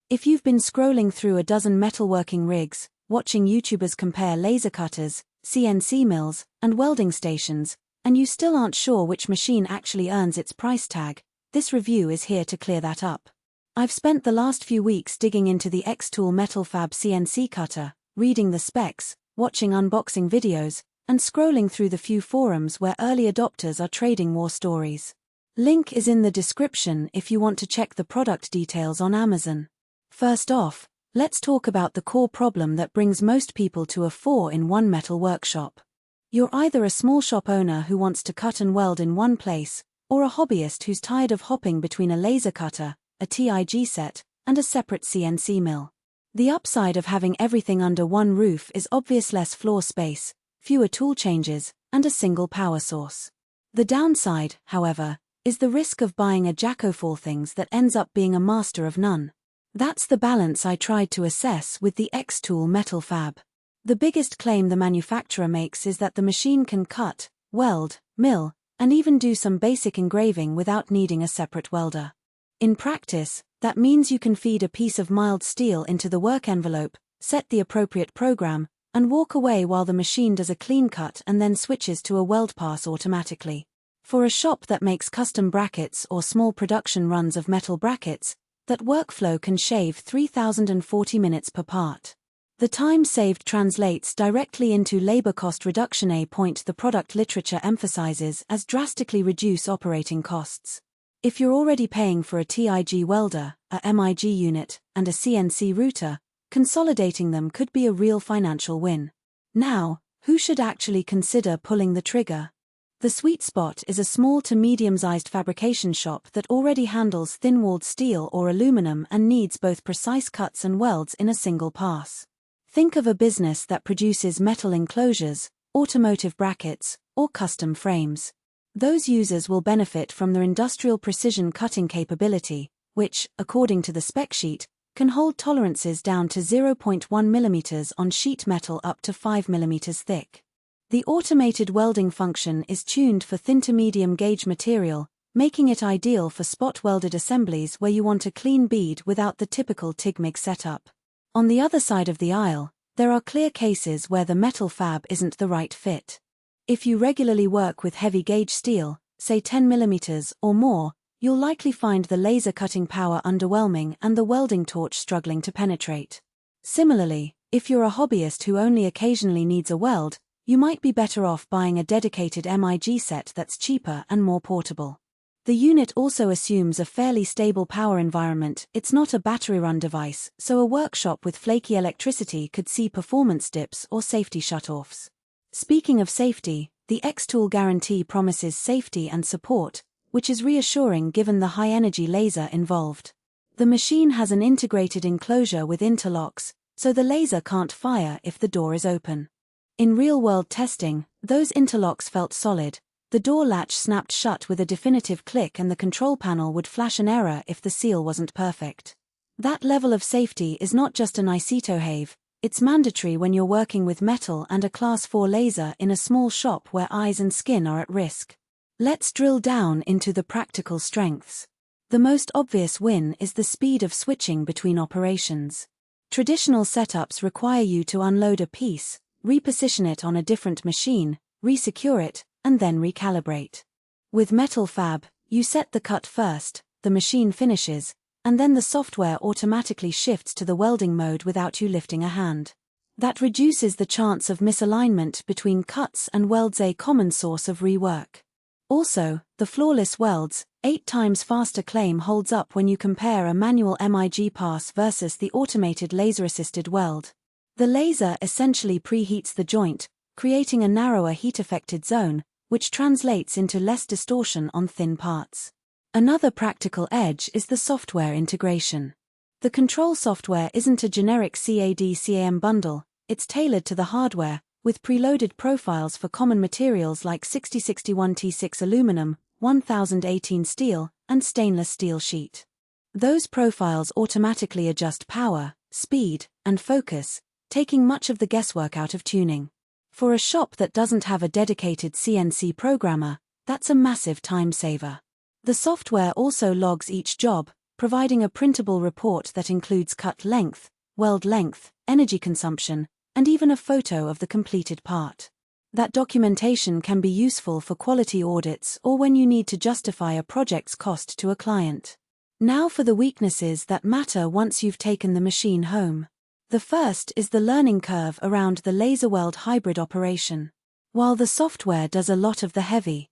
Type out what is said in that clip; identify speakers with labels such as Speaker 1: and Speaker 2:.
Speaker 1: If you've been scrolling through a dozen metalworking rigs, watching YouTubers compare laser cutters, CNC mills, and welding stations, and you still aren't sure which machine actually earns its price tag, this review is here to clear that up. I've spent the last few weeks digging into the xTool MetalFab CNC cutter, reading the specs, watching unboxing videos, and scrolling through the few forums where early adopters are trading war stories. Link is in the description if you want to check the product details on Amazon. First off, let's talk about the core problem that brings most people to a 4-in-1 metal workshop. You're either a small shop owner who wants to cut and weld in one place, or a hobbyist who's tired of hopping between a laser cutter, a TIG set, and a separate CNC mill. The upside of having everything under one roof is obvious: less floor space, fewer tool changes, and a single power source. The downside, however, is the risk of buying a jack-o'-all-things that ends up being a master of none. That's the balance I tried to assess with the xTool MetalFab. The biggest claim the manufacturer makes is that the machine can cut, weld, mill, and even do some basic engraving without needing a separate welder. In practice, that means you can feed a piece of mild steel into the work envelope, set the appropriate program, and walk away while the machine does a clean cut and then switches to a weld pass automatically. For a shop that makes custom brackets or small production runs of metal brackets, that workflow can shave 3,040 minutes per part. The time saved translates directly into labor cost reduction, a point the product literature emphasizes as drastically reduce operating costs. If you're already paying for a TIG welder, a MIG unit, and a CNC router, consolidating them could be a real financial win. Now, who should actually consider pulling the trigger? The sweet spot is a small to medium-sized fabrication shop that already handles thin-walled steel or aluminum and needs both precise cuts and welds in a single pass. Think of a business that produces metal enclosures, automotive brackets, or custom frames. Those users will benefit from their industrial precision cutting capability, which, according to the spec sheet, can hold tolerances down to 0.1 mm on sheet metal up to 5 mm thick. The automated welding function is tuned for thin to medium gauge material, making it ideal for spot-welded assemblies where you want a clean bead without the typical TIG-MIG setup. On the other side of the aisle, there are clear cases where the MetalFab isn't the right fit. If you regularly work with heavy gauge steel, say 10 mm or more, you'll likely find the laser cutting power underwhelming and the welding torch struggling to penetrate. Similarly, if you're a hobbyist who only occasionally needs a weld, you might be better off buying a dedicated MIG set that's cheaper and more portable. The unit also assumes a fairly stable power environment. It's not a battery-run device, so a workshop with flaky electricity could see performance dips or safety shutoffs. Speaking of safety, the xTool guarantee promises safety and support, which is reassuring given the high-energy laser involved. The machine has an integrated enclosure with interlocks, so the laser can't fire if the door is open. In real-world testing, those interlocks felt solid. The door latch snapped shut with a definitive click and the control panel would flash an error if the seal wasn't perfect. That level of safety is not just a nice-to-have, it's mandatory when you're working with metal and a Class 4 laser in a small shop where eyes and skin are at risk. Let's drill down into the practical strengths. The most obvious win is the speed of switching between operations. Traditional setups require you to unload a piece, reposition it on a different machine, resecure it, and then recalibrate. With MetalFab, you set the cut first, the machine finishes, and then the software automatically shifts to the welding mode without you lifting a hand. That reduces the chance of misalignment between cuts and welds, a common source of rework. Also, the flawless welds, 8 times faster claim holds up when you compare a manual MIG pass versus the automated laser-assisted weld. The laser essentially preheats the joint, creating a narrower heat-affected zone, which translates into less distortion on thin parts. Another practical edge is the software integration. The control software isn't a generic CAD/CAM bundle, it's tailored to the hardware, with preloaded profiles for common materials like 6061 T6 aluminum, 1018 steel, and stainless steel sheet. Those profiles automatically adjust power, speed, and focus, taking much of the guesswork out of tuning. For a shop that doesn't have a dedicated CNC programmer, that's a massive time saver. The software also logs each job, providing a printable report that includes cut length, weld length, energy consumption, and even a photo of the completed part. That documentation can be useful for quality audits or when you need to justify a project's cost to a client. Now for the weaknesses that matter once you've taken the machine home. The first is the learning curve around the laser weld hybrid operation. While the software does a lot of the heavy